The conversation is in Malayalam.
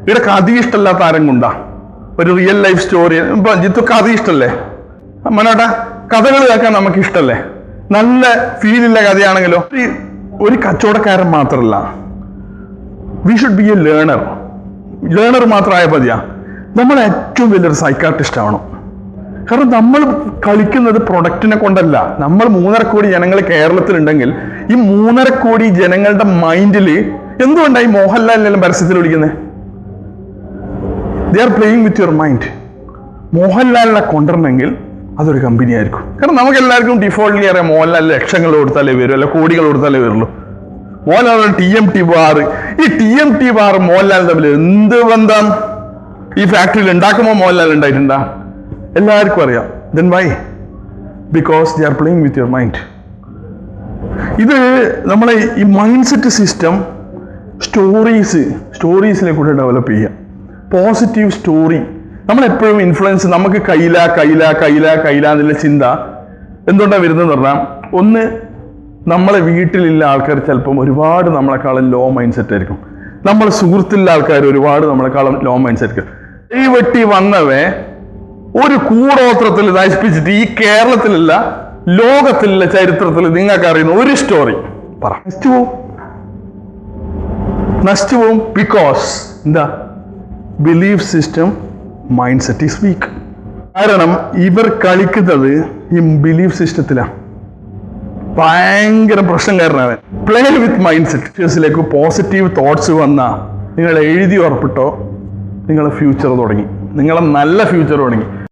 ഇവിടെ കഥ ഇഷ്ടമല്ലാത്ത ആരും കൊണ്ടാ ഒരു റിയൽ ലൈഫ് സ്റ്റോറി. ഇപ്പൊ ജിത്തു കഥ ഇഷ്ടല്ലേ മനോട്ടാ? കഥകൾ കേൾക്കാൻ നമുക്ക് ഇഷ്ടല്ലേ? നല്ല ഫീലുള്ള കഥയാണെങ്കിലോ. ഒരു കച്ചവടക്കാരൻ മാത്രമല്ല, we should be a learner മാത്രമായ മതിയാ. നമ്മൾ ഏറ്റവും വലിയൊരു സൈക്കാട്രിസ്റ്റ് ആവണം. കാരണം നമ്മൾ കളിക്കുന്നത് പ്രൊഡക്റ്റിനെ കൊണ്ടല്ല. നമ്മൾ 3.5 കോടി ജനങ്ങൾ കേരളത്തിലുണ്ടെങ്കിൽ ഈ 3.5 കോടി ജനങ്ങളുടെ മൈൻഡിൽ എന്തുകൊണ്ടായി മോഹൻലാലിനെല്ലാം പരസ്യത്തിൽ വിളിക്കുന്നത്? ദേ are playing with your mind. മോഹൻലാലിനെ കൊണ്ടുവരണമെങ്കിൽ അതൊരു കമ്പനി ആയിരിക്കും. കാരണം നമുക്ക് എല്ലാവർക്കും ഡിഫോൾട്ട്ലി അറിയാം മോഹൻലാൽ ലക്ഷങ്ങൾ കൊടുത്താലേ വരും, അല്ല കോടികൾ കൊടുത്താലേ വരുള്ളൂ. മോഹൻലാൽ TMT ബാർ, ഈ TMT ബാർ മോഹൻലാൽ തമ്മിൽ എന്ത് ബന്ധം? ഈ ഫാക്ടറിയിൽ ഉണ്ടാക്കുമ്പോൾ മോഹൻലാൽ ഉണ്ടായിട്ടുണ്ടാ? എല്ലാവർക്കും അറിയാം. Then why? Because they are playing with your mind. ഇത് നമ്മളെ ഈ മൈൻഡ് സെറ്റ് സിസ്റ്റം സ്റ്റോറീസിനെ കൂടെ ഡെവലപ്പ് ചെയ്യുക. Positive story. നമ്മളെപ്പോഴും ഇൻഫ്ലുവൻസ് നമുക്ക് കയ്യില എന്നുള്ള ചിന്ത എന്തുകൊണ്ടാണ് വരുന്നതെന്ന് പറഞ്ഞാൽ, ഒന്ന് നമ്മളെ വീട്ടിലുള്ള ആൾക്കാർ ചിലപ്പം ഒരുപാട് നമ്മളെക്കാളും ലോ മൈൻഡ് സെറ്റ് ആയിരിക്കും. നമ്മളെ സുഹൃത്തുള്ള ആൾക്കാർ ഒരുപാട് നമ്മളെക്കാളും ലോ മൈൻഡ് സെറ്റ് ആയിരിക്കും. ഈ വെട്ടി വന്നവേ ഒരു കൂടോത്രത്തിൽ നശിപ്പിച്ചിട്ട് ഈ കേരളത്തിലല്ല ലോകത്തിലുള്ള ചരിത്രത്തിൽ നിങ്ങൾക്ക് അറിയുന്ന ഒരു സ്റ്റോറി പറ. നശിച്ചു പോവും. ബിക്കോസ് എന്താ? Belief system mind set is weak. കാരണം ഇവർ കളിക്കുന്നത് ഈ ബിലീഫ് സിസ്റ്റത്തിലാണ്. ഭയങ്കര പ്രശ്നക്കാരനാണ്. Play with mind set. Positive thoughts വന്നാൽ നിങ്ങൾ എഴുതി ഉറപ്പിട്ടോ, നിങ്ങളെ ഫ്യൂച്ചർ തുടങ്ങി, നിങ്ങളെ നല്ല ഫ്യൂച്ചർ തുടങ്ങി.